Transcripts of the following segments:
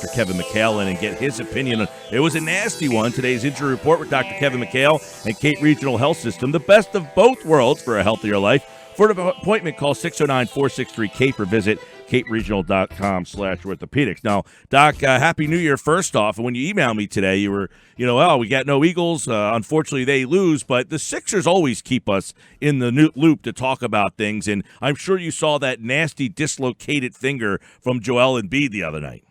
Dr. Kevin McHale in and get his opinion. It was a nasty one. Today's injury report with Dr. Kevin McHale and Cape Regional Health System, the best of both worlds for a healthier life. For an appointment, call 609-463-CAPE or visit caperegional.com/orthopedics. Now, Doc, Happy New Year first off. And when you emailed me today, you were, we got no Eagles. Unfortunately, they lose. But the Sixers always keep us in the loop to talk about things. And I'm sure you saw that nasty dislocated finger from Joel Embiid the other night.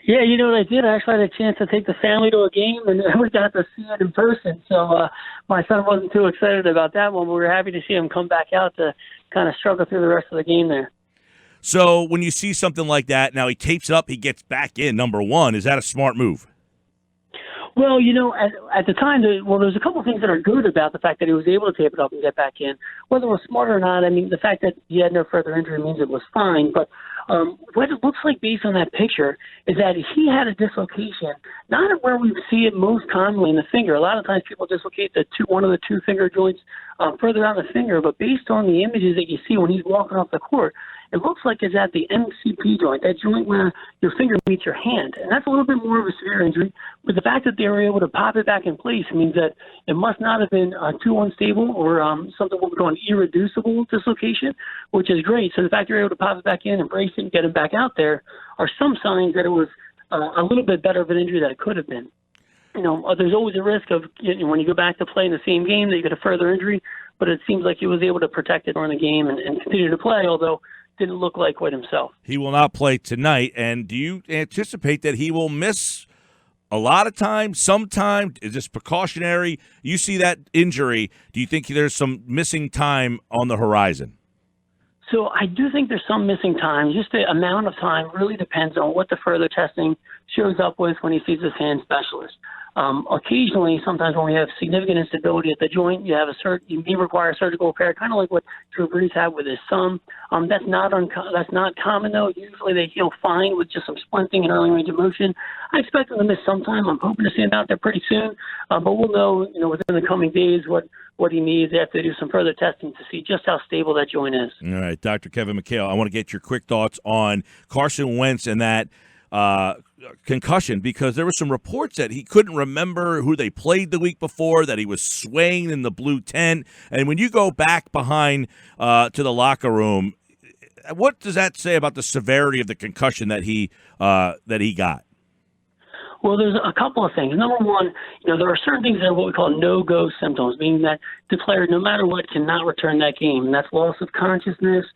Yeah, you know what I did? I actually had a chance to take the family to a game, and we got to see it in person. So my son wasn't too excited about that one, but we were happy to see him come back out to kind of struggle through the rest of the game there. So when you see something like that, now he tapes it up, he gets back in, number one. Is that a smart move? Well, at the time, there's a couple of things that are good about the fact that he was able to tape it up and get back in. Whether it was smart or not, I mean, the fact that he had no further injury means it was fine. But what it looks like based on that picture is that he had a dislocation, not at where we see it most commonly in the finger. A lot of times people dislocate one of the two finger joints further down the finger, but based on the images that you see when he's walking off the court, it looks like it's at the MCP joint, that joint where your finger meets your hand. And that's a little bit more of a severe injury. But the fact that they were able to pop it back in place means that it must not have been too unstable or something what we call an irreducible dislocation, which is great. So the fact you're able to pop it back in, embrace it, and get it back out there are some signs that it was a little bit better of an injury than it could have been. There's always a risk of when you go back to play in the same game that you get a further injury, but it seems like he was able to protect it during the game and continue to play, although didn't look like it himself. He will not play tonight, and do you anticipate that he will miss a lot of time, sometime? Is this precautionary? You see that injury, do you think there's some missing time on the horizon? So I do think there's some missing time. Just the amount of time really depends on what the further testing shows up with when he sees his hand specialist. Occasionally, sometimes when we have significant instability at the joint, you may require surgical repair, kind of like what Drew Brees had with his thumb. That's not common though. Usually they heal fine with just some splinting and early range of motion. I expect him to miss some time. I'm hoping to see him out there pretty soon, but we'll know, within the coming days what he needs. They have to do some further testing to see just how stable that joint is. All right, Dr. Kevin McHale, I want to get your quick thoughts on Carson Wentz and that concussion, because there were some reports that he couldn't remember who they played the week before, that he was swaying in the blue tent. And when you go back behind to the locker room, what does that say about the severity of the concussion that he got? Well, there's a couple of things. Number one, there are certain things that are what we call no-go symptoms, meaning that the player, no matter what, cannot return that game. And that's loss of consciousness,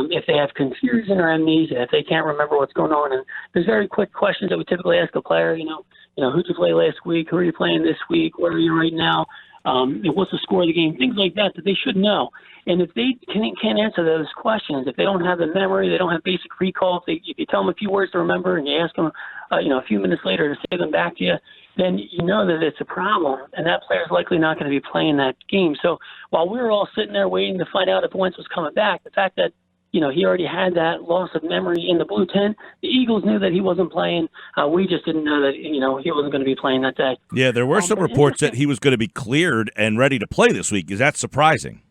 if they have confusion or amnesia, if they can't remember what's going on. And there's very quick questions that we typically ask a player, who'd you play last week? Who are you playing this week? Where are you right now? What's the score of the game? Things like that they should know. And if they can't answer those questions, if they don't have the memory, they don't have basic recall, if you tell them a few words to remember and you ask them, a few minutes later to say them back to you, then you know that it's a problem, and that player's likely not going to be playing that game. So while we were all sitting there waiting to find out if Wentz was coming back, the fact that he already had that loss of memory in the blue tent. The Eagles knew that he wasn't playing. We just didn't know that, he wasn't going to be playing that day. Yeah, there were some reports that he was going to be cleared and ready to play this week. Is that surprising?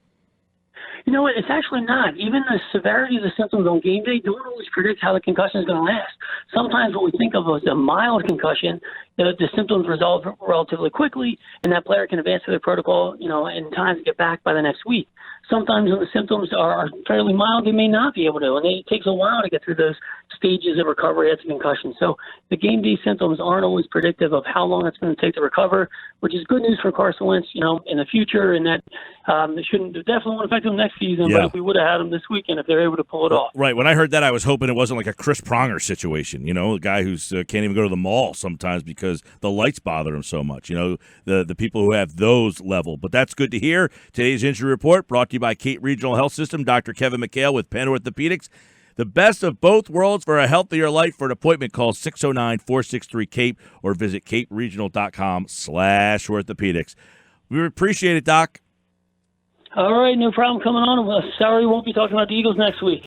You know what? It's actually not. Even the severity of the symptoms on game day don't always predict how the concussion is going to last. Sometimes what we think of as a mild concussion, the symptoms resolve relatively quickly, and that player can advance through the protocol, in time to get back by the next week. Sometimes when the symptoms are fairly mild, they may not be able to, and it takes a while to get through those stages of recovery after concussion. So the game day symptoms aren't always predictive of how long it's going to take to recover, which is good news for Carson Wentz, in the future, and that it definitely won't affect him next season. Yeah. But if we would have had him this weekend, if they're able to pull it off. Right. When I heard that, I was hoping it wasn't like a Chris Pronger situation, a guy who's can't even go to the mall sometimes because the lights bother him so much, the people who have those level. But that's good to hear. Today's injury report brought to you by Cape Regional Health System, Dr. Kevin McHale with Penn Orthopedics. The best of both worlds for a healthier life. For an appointment, call 609-463-CAPE or visit caperegional.com/orthopedics. We appreciate it, Doc. All right, no problem coming on. Sorry we won't be talking about the Eagles next week.